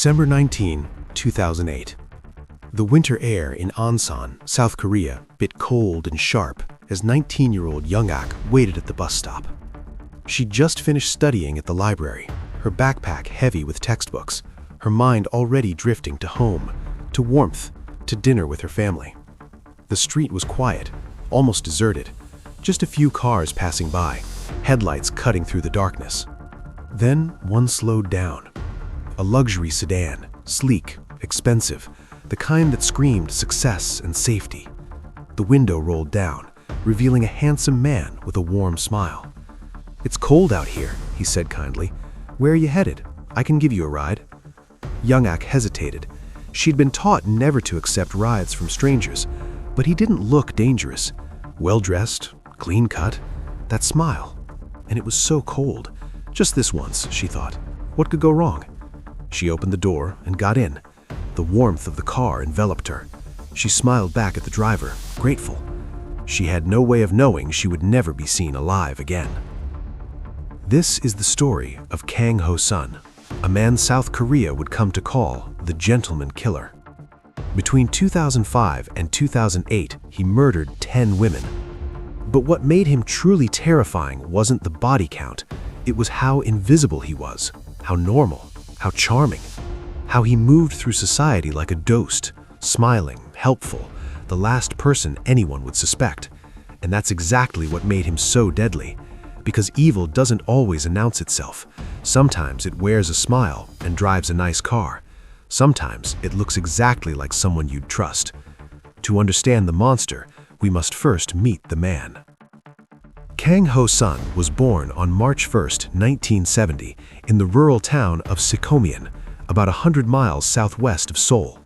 December 19, 2008. The winter air in Ansan, South Korea, bit cold and sharp as 19-year-old Young-ak waited at the bus stop. She'd just finished studying at the library, her backpack heavy with textbooks, her mind already drifting to home, to warmth, to dinner with her family. The street was quiet, almost deserted, just a few cars passing by, headlights cutting through the darkness. Then one slowed down. A luxury sedan, sleek, expensive, the kind that screamed success and safety. The window rolled down, revealing a handsome man with a warm smile. "It's cold out here," he said kindly. "Where are you headed? I can give you a ride." Young-ak hesitated. She'd been taught never to accept rides from strangers, but he didn't look dangerous. Well-dressed, clean-cut, that smile. And it was so cold. Just this once, she thought. What could go wrong? She opened the door and got in. The warmth of the car enveloped her. She smiled back at the driver, grateful. She had no way of knowing she would never be seen alive again. This is the story of Kang Ho-sun, a man South Korea would come to call the gentleman killer. Between 2005 and 2008, he murdered 10 women. But what made him truly terrifying wasn't the body count. It was how invisible he was, how normal, how charming, how he moved through society like a ghost, smiling, helpful, the last person anyone would suspect. And that's exactly what made him so deadly. Because evil doesn't always announce itself. Sometimes it wears a smile and drives a nice car. Sometimes it looks exactly like someone you'd trust. To understand the monster, we must first meet the man. Kang Ho-sun was born on March 1, 1970, in the rural town of Sedan, about 100 miles southwest of Seoul.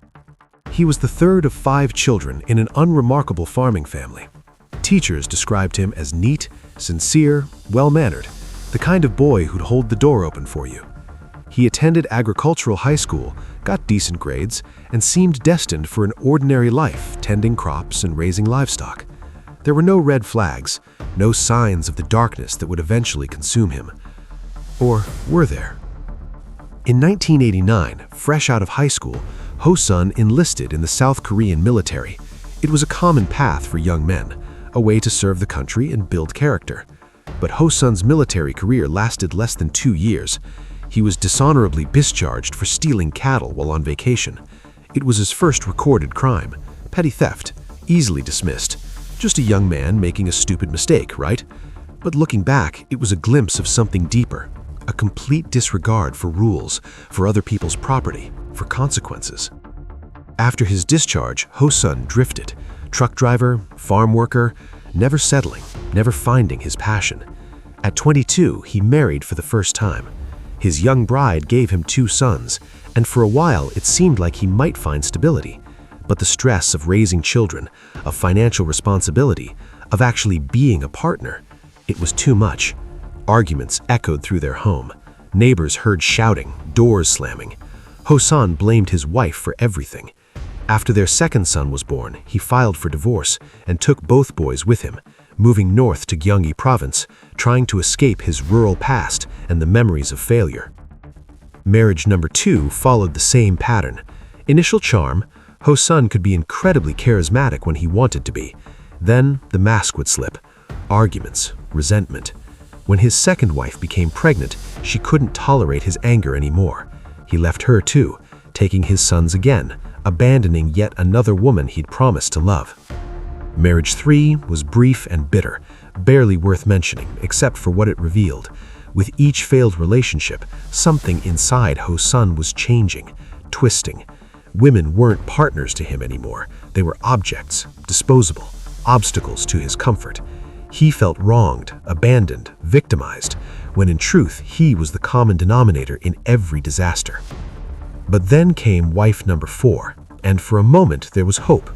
He was the third of 5 children in an unremarkable farming family. Teachers described him as neat, sincere, well-mannered, the kind of boy who'd hold the door open for you. He attended agricultural high school, got decent grades, and seemed destined for an ordinary life, tending crops and raising livestock. There were no red flags, no signs of the darkness that would eventually consume him. Or were there? In 1989, fresh out of high school, Ho-sun enlisted in the South Korean military. It was a common path for young men, a way to serve the country and build character. But Ho-sun's military career lasted less than 2 years. He was dishonorably discharged for stealing cattle while on vacation. It was his first recorded crime, petty theft, easily dismissed. Just a young man making a stupid mistake, right? But looking back, it was a glimpse of something deeper, a complete disregard for rules, for other people's property, for consequences. After his discharge, Ho-sun drifted, truck driver, farm worker, never settling, never finding his passion. At 22, he married for the first time. His young bride gave him 2 sons, and for a while it seemed like he might find stability. But the stress of raising children, of financial responsibility, of actually being a partner, it was too much. Arguments echoed through their home. Neighbors heard shouting, doors slamming. Ho-sun blamed his wife for everything. After their second son was born, he filed for divorce and took both boys with him, moving north to Gyeonggi Province, trying to escape his rural past and the memories of failure. Marriage number 2 followed the same pattern. Initial charm, Ho-sun could be incredibly charismatic when he wanted to be. Then the mask would slip. Arguments, resentment. When his second wife became pregnant, she couldn't tolerate his anger anymore. He left her too, taking his sons again, abandoning yet another woman he'd promised to love. Marriage 3 was brief and bitter, barely worth mentioning except for what it revealed. With each failed relationship, something inside Ho-sun was changing, twisting. Women weren't partners to him anymore. They were objects, disposable, obstacles to his comfort. He felt wronged, abandoned, victimized, when in truth he was the common denominator in every disaster. But then came wife number 4, and for a moment there was hope.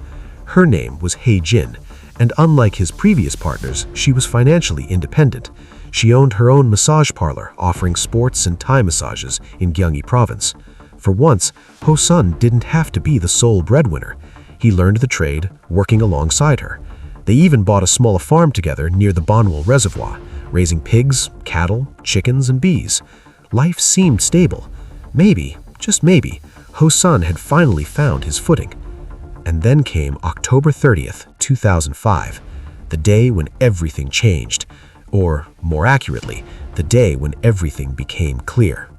Her name was Hae-jin, and unlike his previous partners, she was financially independent. She owned her own massage parlor, offering sports and Thai massages in Gyeonggi Province. For once, Ho-sun didn't have to be the sole breadwinner. He learned the trade, working alongside her. They even bought a small farm together near the Bonwell Reservoir, raising pigs, cattle, chickens, and bees. Life seemed stable. Maybe, just maybe, Ho-sun had finally found his footing. And then came October 30th, 2005, the day when everything changed, or more accurately, the day when everything became clear.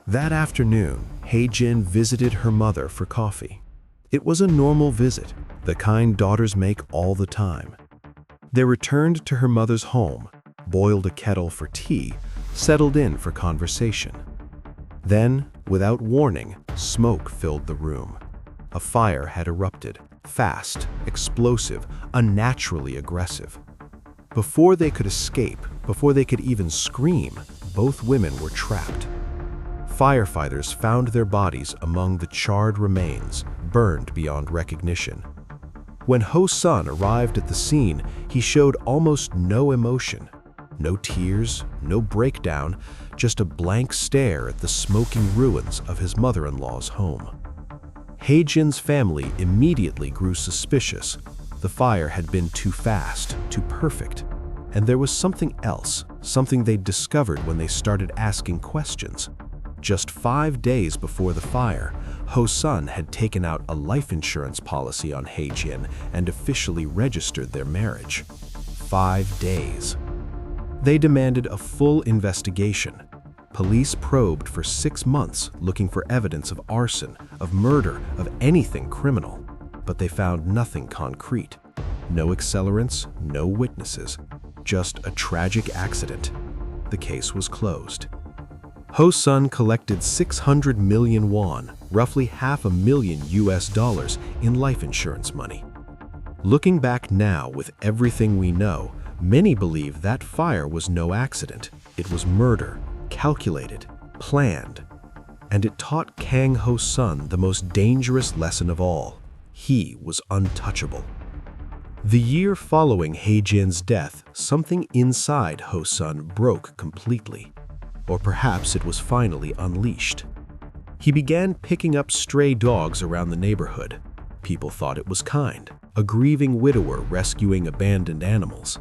That afternoon, Hae-jin visited her mother for coffee. It was a normal visit, the kind daughters make all the time. They returned to her mother's home, boiled a kettle for tea, settled in for conversation. Then, without warning, smoke filled the room. A fire had erupted, fast, explosive, unnaturally aggressive. Before they could escape, before they could even scream, both women were trapped. Firefighters found their bodies among the charred remains, burned beyond recognition. When Ho-sun arrived at the scene, he showed almost no emotion. No tears, no breakdown, just a blank stare at the smoking ruins of his mother-in-law's home. Hae-jin's family immediately grew suspicious. The fire had been too fast, too perfect. And there was something else, something they'd discovered when they started asking questions. Just 5 days before the fire, Ho-sun had taken out a life insurance policy on Hae-jin and officially registered their marriage. 5 days. They demanded a full investigation. Police probed for 6 months looking for evidence of arson, of murder, of anything criminal. But they found nothing concrete. No accelerants, no witnesses. Just a tragic accident. The case was closed. Ho-sun collected 600 million won, roughly $500,000 US, in life insurance money. Looking back now with everything we know, many believe that fire was no accident. It was murder, calculated, planned. And it taught Kang Ho-sun the most dangerous lesson of all. He was untouchable. The year following Hae-jin's death, something inside Ho-sun broke completely. Or perhaps it was finally unleashed. He began picking up stray dogs around the neighborhood. People thought it was kind, a grieving widower rescuing abandoned animals.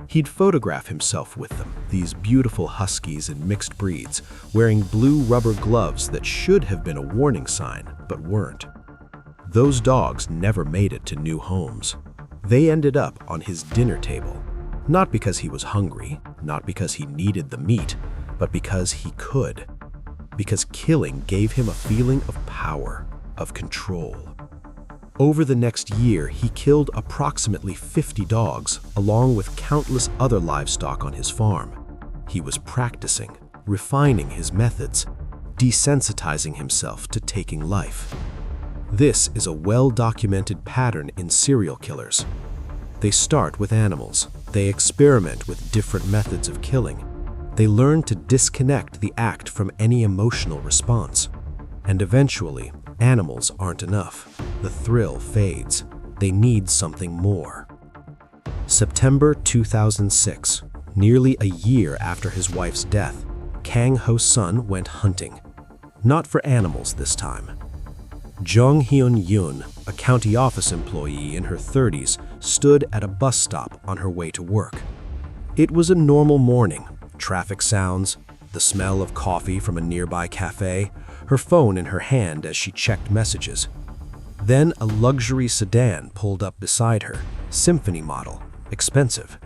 He'd photograph himself with them, these beautiful huskies and mixed breeds, wearing blue rubber gloves that should have been a warning sign, but weren't. Those dogs never made it to new homes. They ended up on his dinner table, not because he was hungry, not because he needed the meat, but because he could. Because killing gave him a feeling of power, of control. Over the next year, he killed approximately 50 dogs, along with countless other livestock on his farm. He was practicing, refining his methods, desensitizing himself to taking life. This is a well-documented pattern in serial killers. They start with animals. They experiment with different methods of killing. They learn to disconnect the act from any emotional response. And eventually, animals aren't enough. The thrill fades. They need something more. September 2006, nearly a year after his wife's death, Kang Ho-sun went hunting. Not for animals this time. Jung Hyun-yoon, a county office employee in her 30s, stood at a bus stop on her way to work. It was a normal morning. Traffic sounds, the smell of coffee from a nearby cafe, her phone in her hand as she checked messages. Then a luxury sedan pulled up beside her, symphony model, expensive.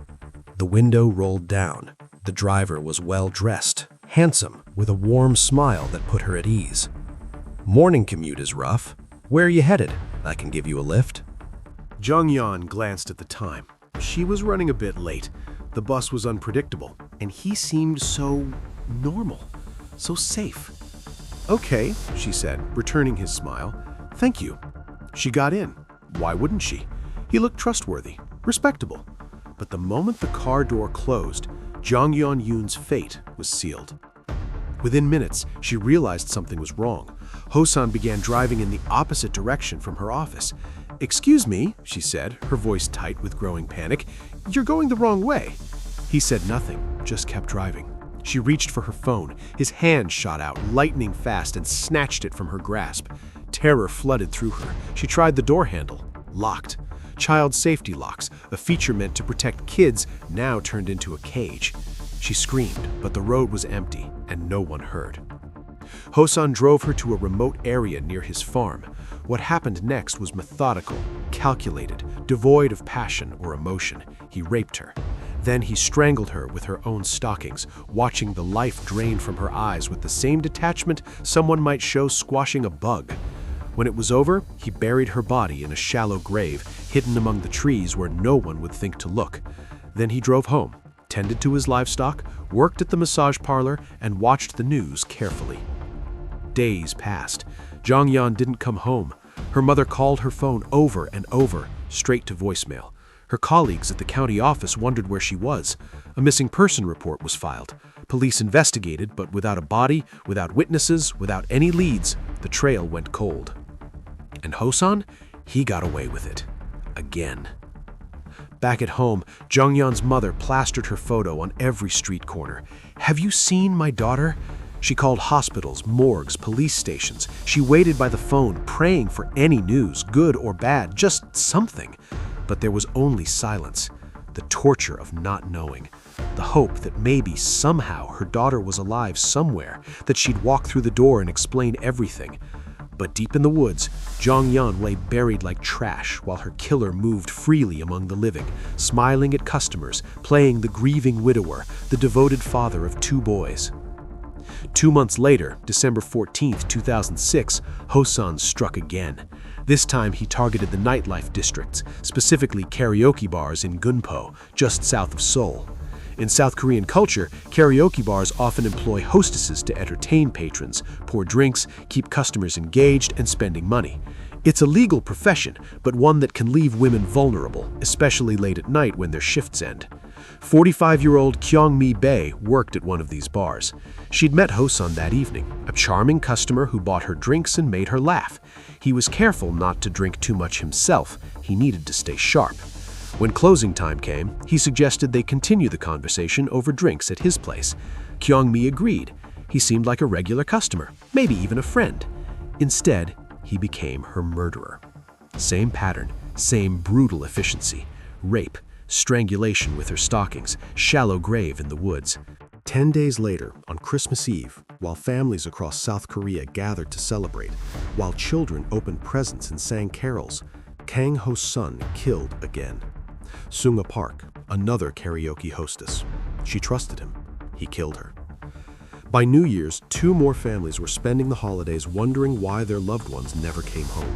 The window rolled down. The driver was well-dressed, handsome, with a warm smile that put her at ease. "Morning commute is rough. Where are you headed? I can give you a lift." Jung-yeon glanced at the time. She was running a bit late. The bus was unpredictable, and he seemed so normal, so safe. "Okay," she said, returning his smile. "Thank you." She got in. Why wouldn't she? He looked trustworthy, respectable. But the moment the car door closed, Jung Yeon-yoon's fate was sealed. Within minutes, she realized something was wrong. Ho-sun began driving in the opposite direction from her office. "Excuse me," she said, her voice tight with growing panic. "You're going the wrong way." He said nothing, just kept driving. She reached for her phone. His hand shot out, lightning fast, and snatched it from her grasp. Terror flooded through her. She tried the door handle. Locked. Child safety locks, a feature meant to protect kids, now turned into a cage. She screamed, but the road was empty, and no one heard. Ho-sun drove her to a remote area near his farm. What happened next was methodical, calculated, devoid of passion or emotion. He raped her. Then he strangled her with her own stockings, watching the life drain from her eyes with the same detachment someone might show squashing a bug. When it was over, he buried her body in a shallow grave, hidden among the trees where no one would think to look. Then he drove home, tended to his livestock, worked at the massage parlor, and watched the news carefully. Days passed. Jong-yeon didn't come home. Her mother called her phone over and over, straight to voicemail. Her colleagues at the county office wondered where she was. A missing person report was filed. Police investigated, but without a body, without witnesses, without any leads, the trail went cold. And Ho-sun? He got away with it. Again. Back at home, Jong-yeon's mother plastered her photo on every street corner. "Have you seen my daughter?" She called hospitals, morgues, police stations. She waited by the phone, praying for any news, good or bad, just something. But there was only silence, the torture of not knowing, the hope that maybe, somehow, her daughter was alive somewhere, that she'd walk through the door and explain everything. But deep in the woods, Jong-yeon lay buried like trash while her killer moved freely among the living, smiling at customers, playing the grieving widower, the devoted father of 2 boys. 2 months later, December 14, 2006, Ho-sun struck again. This time he targeted the nightlife districts, specifically karaoke bars in Gunpo, just south of Seoul. In South Korean culture, karaoke bars often employ hostesses to entertain patrons, pour drinks, keep customers engaged, and spending money. It's a legal profession, but one that can leave women vulnerable, especially late at night when their shifts end. 45-year-old Kyung-mi Bae worked at one of these bars. She'd met Ho-sun that evening, a charming customer who bought her drinks and made her laugh. He was careful not to drink too much himself. He needed to stay sharp. When closing time came, he suggested they continue the conversation over drinks at his place. Kyung-mi agreed. He seemed like a regular customer, maybe even a friend. Instead, he became her murderer. Same pattern, same brutal efficiency. Rape, strangulation with her stockings, shallow grave in the woods. 10 days later, on Christmas Eve, while families across South Korea gathered to celebrate, while children opened presents and sang carols, Kang Ho-sun killed again. Sunga Park, another karaoke hostess. She trusted him. He killed her. By New Year's, 2 more families were spending the holidays wondering why their loved ones never came home.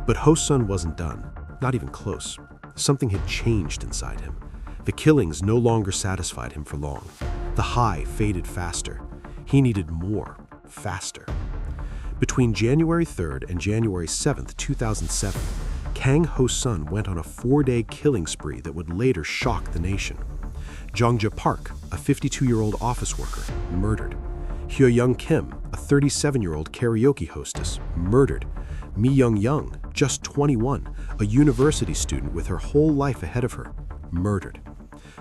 But Ho-sun wasn't done, not even close. Something had changed inside him. The killings no longer satisfied him for long. The high faded faster. He needed more, faster. Between January 3rd and January 7th, 2007, Kang Ho-sun went on a 4-day killing spree that would later shock the nation. Jongja Park, a 52-year-old office worker, murdered. Hyo-young Kim, a 37-year-old karaoke hostess, murdered. Mi-young-young, just 21, a university student with her whole life ahead of her, murdered.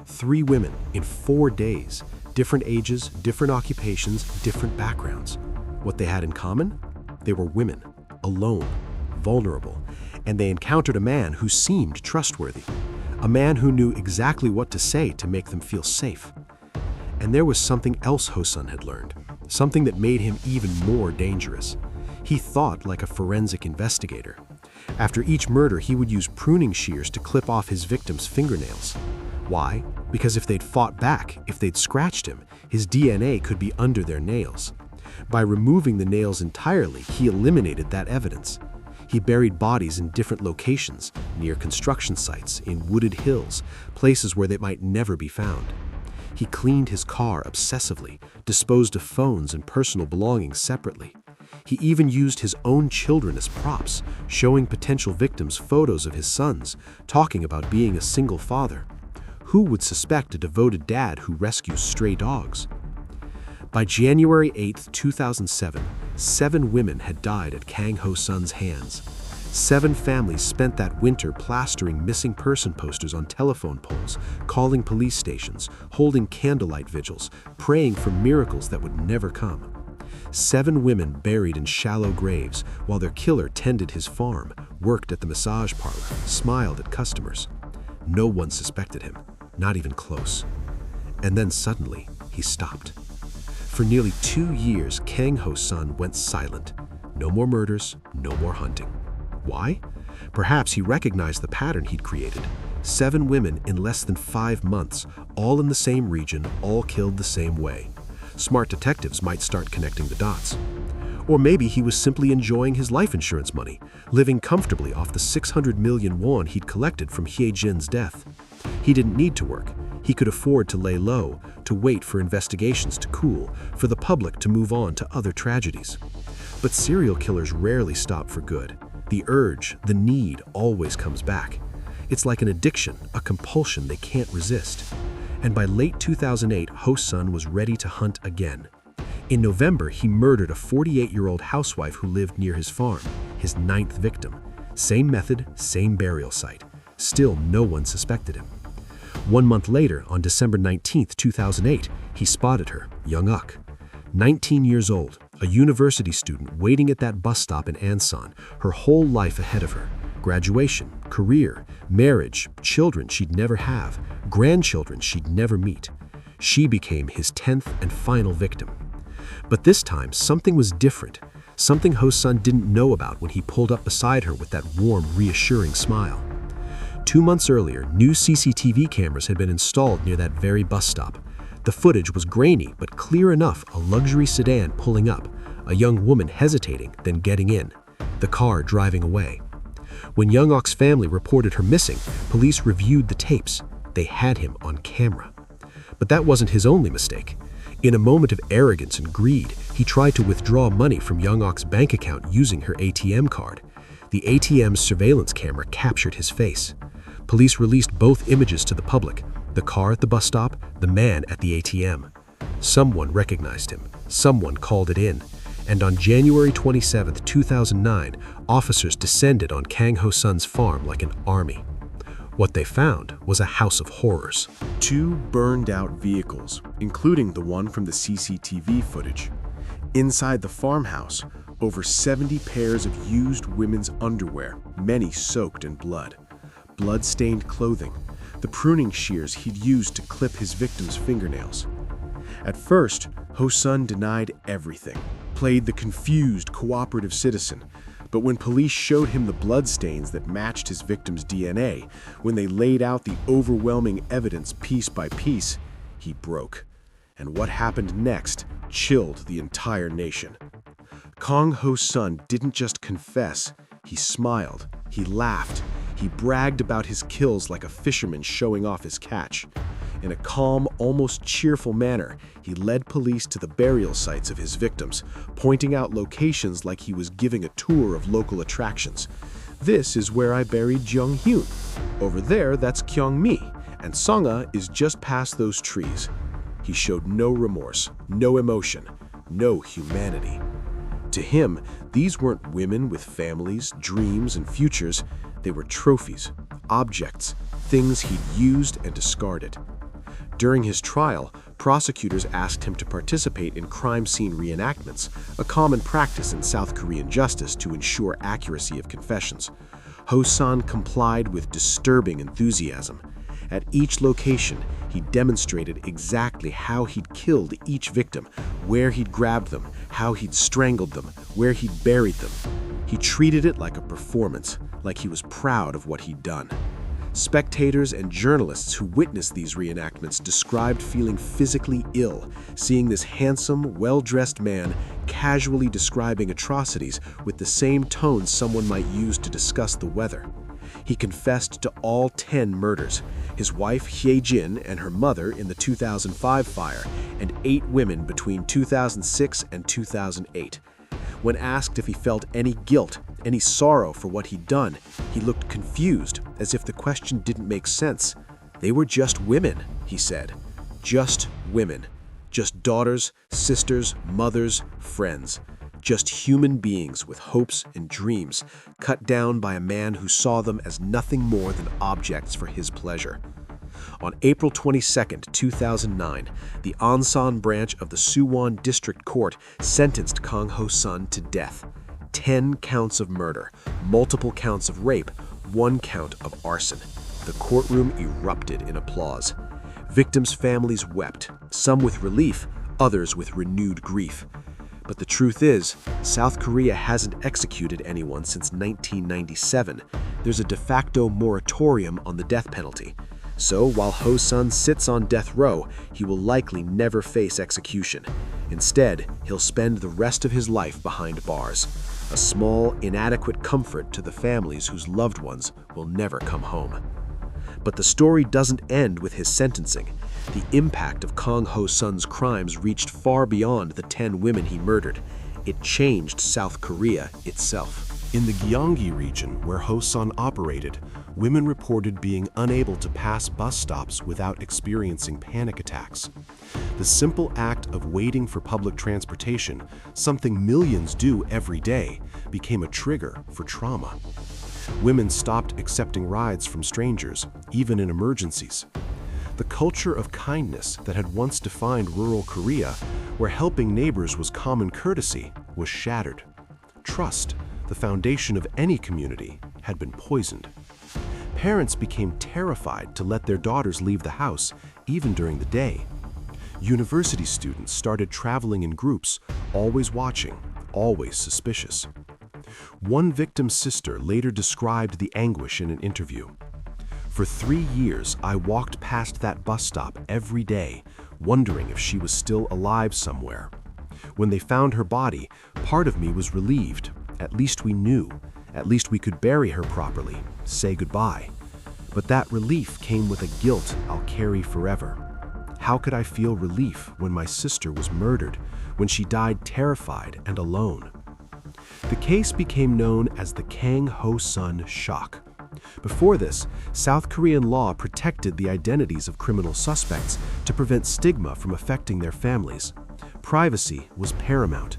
3 women in 4 days, different ages, different occupations, different backgrounds. What they had in common? They were women, alone, vulnerable, and they encountered a man who seemed trustworthy, a man who knew exactly what to say to make them feel safe. And there was something else Ho-sun had learned, something that made him even more dangerous. He thought like a forensic investigator. After each murder, he would use pruning shears to clip off his victims' fingernails. Why? Because if they'd fought back, if they'd scratched him, his DNA could be under their nails. By removing the nails entirely, he eliminated that evidence. He buried bodies in different locations, near construction sites, in wooded hills, places where they might never be found. He cleaned his car obsessively, disposed of phones and personal belongings separately. He even used his own children as props, showing potential victims photos of his sons, talking about being a single father. Who would suspect a devoted dad who rescues stray dogs? By January 8, 2007, 7 women had died at Kang Ho-sun's hands. 7 families spent that winter plastering missing person posters on telephone poles, calling police stations, holding candlelight vigils, praying for miracles that would never come. 7 women buried in shallow graves while their killer tended his farm, worked at the massage parlor, smiled at customers. No one suspected him, not even close. And then suddenly, he stopped. For nearly 2 years, Kang Ho-sun went silent. No more murders, no more hunting. Why? Perhaps he recognized the pattern he'd created. 7 women in less than 5 months, all in the same region, all killed the same way. Smart detectives might start connecting the dots. Or maybe he was simply enjoying his life insurance money, living comfortably off the 600 million won he'd collected from Hye-jin's death. He didn't need to work. He could afford to lay low, to wait for investigations to cool, for the public to move on to other tragedies. But serial killers rarely stop for good. The urge, the need, always comes back. It's like an addiction, a compulsion they can't resist. And by late 2008, Ho-sun was ready to hunt again. In November, he murdered a 48-year-old housewife who lived near his farm, his 9th victim. Same method, same burial site. Still, no one suspected him. 1 month later, on December 19, 2008, he spotted her, Young-ak. 19 years old, a university student waiting at that bus stop in Ansan, her whole life ahead of her. Graduation, career, marriage, children she'd never have, grandchildren she'd never meet. She became his 10th and final victim. But this time, something was different. Something Ho-sun didn't know about when he pulled up beside her with that warm, reassuring smile. 2 months earlier, new CCTV cameras had been installed near that very bus stop. The footage was grainy, but clear enough, a luxury sedan pulling up, a young woman hesitating, then getting in, the car driving away. When Young-ak's family reported her missing, police reviewed the tapes. They had him on camera. But that wasn't his only mistake. In a moment of arrogance and greed, he tried to withdraw money from Young-ak's bank account using her ATM card. The ATM's surveillance camera captured his face. Police released both images to the public, the car at the bus stop, the man at the ATM. Someone recognized him. Someone called it in. And on January 27, 2009, officers descended on Kang Ho-sun's farm like an army. What they found was a house of horrors. 2 burned-out vehicles, including the one from the CCTV footage. Inside the farmhouse, over 70 pairs of used women's underwear, many soaked in blood. Blood-stained clothing, the pruning shears he'd used to clip his victims' fingernails. At first, Ho-sun denied everything, played the confused, cooperative citizen. But when police showed him the bloodstains that matched his victim's DNA, when they laid out the overwhelming evidence piece by piece, he broke. And what happened next chilled the entire nation. Kang Ho-sun didn't just confess, he smiled, he laughed, he bragged about his kills like a fisherman showing off his catch. In a calm, almost cheerful manner, he led police to the burial sites of his victims, pointing out locations like he was giving a tour of local attractions. This is where I buried Jung-hyun. Over there, that's Kyung-mi, and Sanga is just past those trees. He showed no remorse, no emotion, no humanity. To him, these weren't women with families, dreams, and futures. They were trophies, objects, things he'd used and discarded. During his trial, prosecutors asked him to participate in crime scene reenactments, a common practice in South Korean justice to ensure accuracy of confessions. Ho-sun complied with disturbing enthusiasm. At each location, he demonstrated exactly how he'd killed each victim, where he'd grabbed them, how he'd strangled them, where he'd buried them. He treated it like a performance, like he was proud of what he'd done. Spectators and journalists who witnessed these reenactments described feeling physically ill, seeing this handsome, well-dressed man casually describing atrocities with the same tone someone might use to discuss the weather. He confessed to all 10 murders, his wife Hye-jin and her mother in the 2005 fire, and 8 women between 2006 and 2008. When asked if he felt any guilt, any sorrow for what he'd done, he looked confused, as if the question didn't make sense. They were just women, he said. Just women. Just daughters, sisters, mothers, friends. Just human beings with hopes and dreams, cut down by a man who saw them as nothing more than objects for his pleasure. On April 22, 2009, the Ansan branch of the Suwon District Court sentenced Kang Ho-sun to death. 10 counts of murder, multiple counts of rape, 1 count of arson. The courtroom erupted in applause. Victims' families wept, some with relief, others with renewed grief. But the truth is, South Korea hasn't executed anyone since 1997. There's a de facto moratorium on the death penalty. So while Ho-sun sits on death row, he will likely never face execution. Instead, he'll spend the rest of his life behind bars, a small, inadequate comfort to the families whose loved ones will never come home. But the story doesn't end with his sentencing. The impact of Kang Ho-sun's crimes reached far beyond the 10 women he murdered. It changed South Korea itself. In the Gyeonggi region where Ho-sun operated, women reported being unable to pass bus stops without experiencing panic attacks. The simple act of waiting for public transportation, something millions do every day, became a trigger for trauma. Women stopped accepting rides from strangers, even in emergencies. The culture of kindness that had once defined rural Korea, where helping neighbors was common courtesy, was shattered. Trust, the foundation of any community, had been poisoned. Parents became terrified to let their daughters leave the house, even during the day. University students started traveling in groups, always watching, always suspicious. One victim's sister later described the anguish in an interview. "For 3 years, I walked past that bus stop every day, wondering if she was still alive somewhere. When they found her body, part of me was relieved. At least we knew. At least we could bury her properly, say goodbye. But that relief came with a guilt I'll carry forever. How could I feel relief when my sister was murdered, when she died terrified and alone?" The case became known as the Kang Ho-sun shock. Before this, South Korean law protected the identities of criminal suspects to prevent stigma from affecting their families. Privacy was paramount.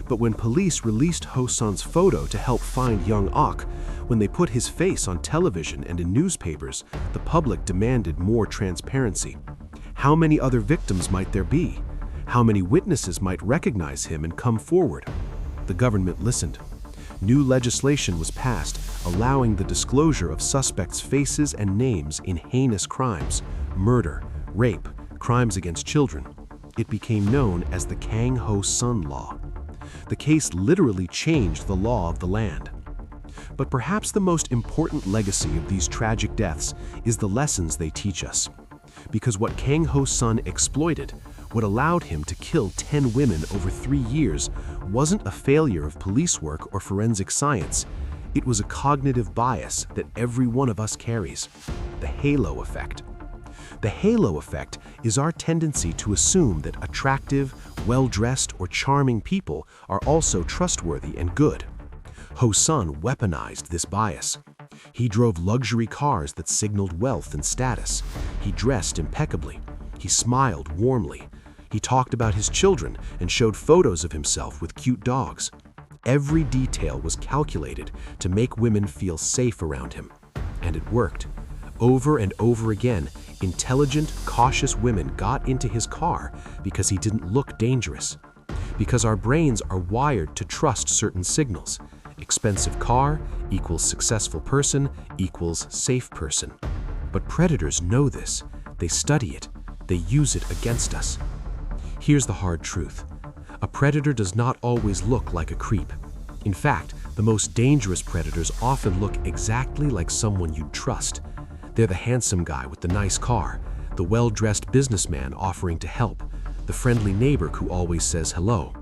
But when police released Ho-sun's photo to help find Young-ak, when they put his face on television and in newspapers, the public demanded more transparency. How many other victims might there be? How many witnesses might recognize him and come forward? The government listened. New legislation was passed, allowing the disclosure of suspects' faces and names in heinous crimes, murder, rape, crimes against children. It became known as the Kang Ho-sun law. The case literally changed the law of the land. But perhaps the most important legacy of these tragic deaths is the lessons they teach us. Because what Kang Ho-sun exploited, what allowed him to kill 10 women over 3 years, wasn't a failure of police work or forensic science. It was a cognitive bias that every one of us carries: the halo effect. The halo effect is our tendency to assume that attractive, well-dressed, or charming people are also trustworthy and good. Ho-sun weaponized this bias. He drove luxury cars that signaled wealth and status. He dressed impeccably. He smiled warmly. He talked about his children and showed photos of himself with cute dogs. Every detail was calculated to make women feel safe around him. And it worked. Over and over again, intelligent, cautious women got into his car because he didn't look dangerous. Because our brains are wired to trust certain signals. Expensive car equals successful person equals safe person. But predators know this. They study it. They use it against us. Here's the hard truth. A predator does not always look like a creep. In fact, the most dangerous predators often look exactly like someone you'd trust. They're the handsome guy with the nice car, the well-dressed businessman offering to help, the friendly neighbor who always says hello.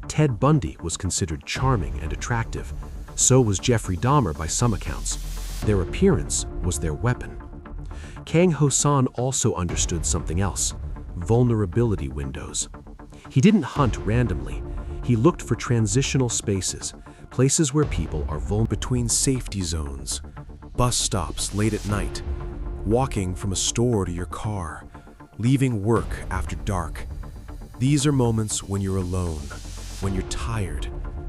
Ted Bundy was considered charming and attractive. So was Jeffrey Dahmer by some accounts. Their appearance was their weapon. Kang Ho-sun also understood something else: vulnerability windows. He didn't hunt randomly. He looked for transitional spaces, places where people are vulnerable. Between safety zones, bus stops late at night, walking from a store to your car, leaving work after dark. These are moments when you're alone, when you're tired,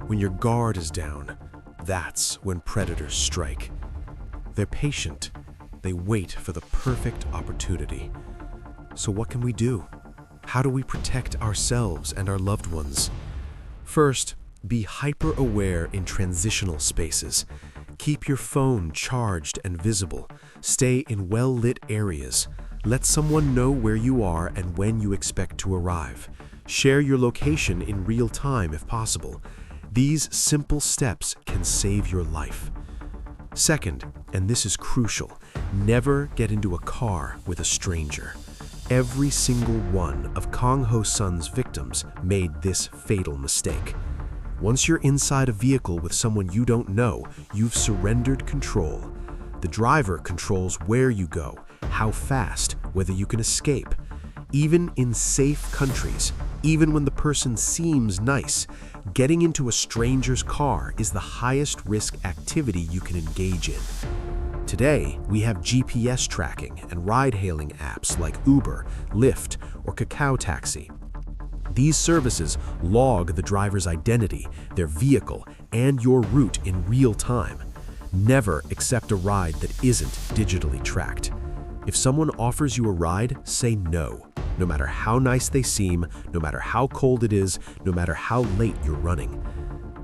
when your guard is down. That's when predators strike. They're patient. They wait for the perfect opportunity. So what can we do? How do we protect ourselves and our loved ones? First, be hyper-aware in transitional spaces. Keep your phone charged and visible. Stay in well-lit areas. Let someone know where you are and when you expect to arrive. Share your location in real time if possible. These simple steps can save your life. Second, and this is crucial, never get into a car with a stranger. Every single one of Kang Ho-sun's victims made this fatal mistake. Once you're inside a vehicle with someone you don't know, you've surrendered control. The driver controls where you go, how fast, whether you can escape. Even in safe countries, even when the person seems nice, getting into a stranger's car is the highest risk activity you can engage in. Today, we have GPS tracking and ride-hailing apps like Uber, Lyft, or Kakao Taxi. These services log the driver's identity, their vehicle, and your route in real time. Never accept a ride that isn't digitally tracked. If someone offers you a ride, say no. No matter how nice they seem, no matter how cold it is, no matter how late you're running.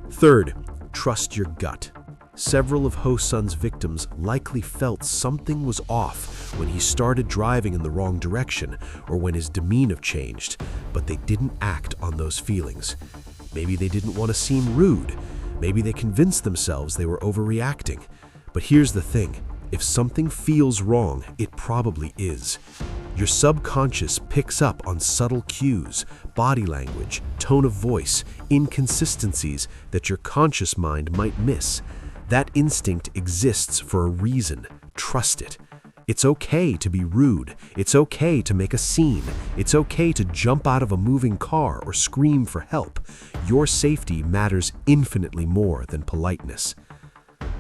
Third, trust your gut. Several of Ho-sun's victims likely felt something was off when he started driving in the wrong direction or when his demeanor changed, but they didn't act on those feelings. Maybe they didn't want to seem rude. Maybe they convinced themselves they were overreacting. But here's the thing. If something feels wrong, it probably is. Your subconscious picks up on subtle cues, body language, tone of voice, inconsistencies that your conscious mind might miss. That instinct exists for a reason. Trust it. It's okay to be rude. It's okay to make a scene. It's okay to jump out of a moving car or scream for help. Your safety matters infinitely more than politeness.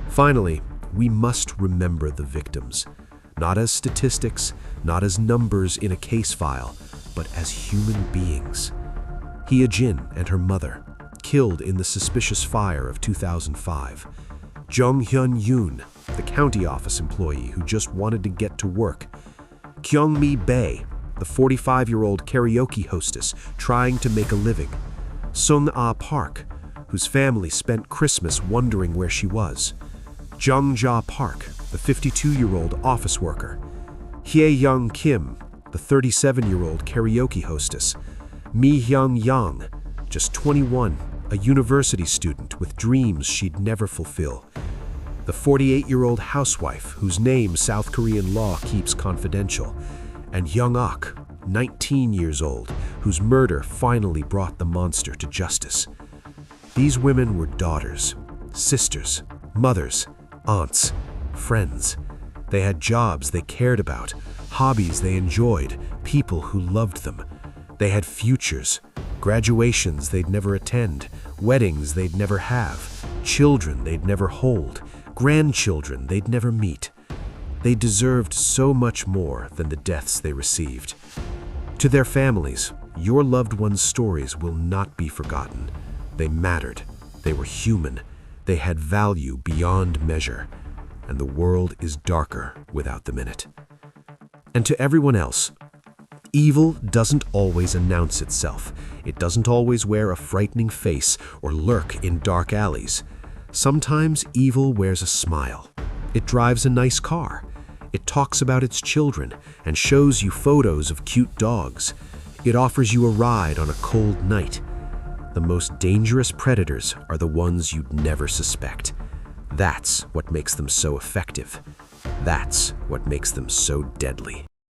Finally, we must remember the victims. Not as statistics, not as numbers in a case file, but as human beings. Hye-jin and her mother, killed in the suspicious fire of 2005. Jung Hyun-yoon, the county office employee who just wanted to get to work. Kyung-mi Bae, the 45-year-old karaoke hostess trying to make a living. Sung-ah Park, whose family spent Christmas wondering where she was. Jung-ja Park, the 52-year-old office worker. Hye-young Kim, the 37-year-old karaoke hostess. Mi-hyung Yang, just 21, a university student with dreams she'd never fulfill. The 48-year-old housewife whose name South Korean law keeps confidential. And Young-ak, 19 years old, whose murder finally brought the monster to justice. These women were daughters, sisters, mothers, aunts, friends. They had jobs they cared about, hobbies they enjoyed, people who loved them. They had futures, graduations they'd never attend, weddings they'd never have, children they'd never hold, grandchildren they'd never meet. They deserved so much more than the deaths they received. To their families, your loved ones' stories will not be forgotten. They mattered. They were human. They had value beyond measure. And the world is darker without them in it. And to everyone else, evil doesn't always announce itself. It doesn't always wear a frightening face or lurk in dark alleys. Sometimes evil wears a smile. It drives a nice car. It talks about its children and shows you photos of cute dogs. It offers you a ride on a cold night. The most dangerous predators are the ones you'd never suspect. That's what makes them so effective. That's what makes them so deadly.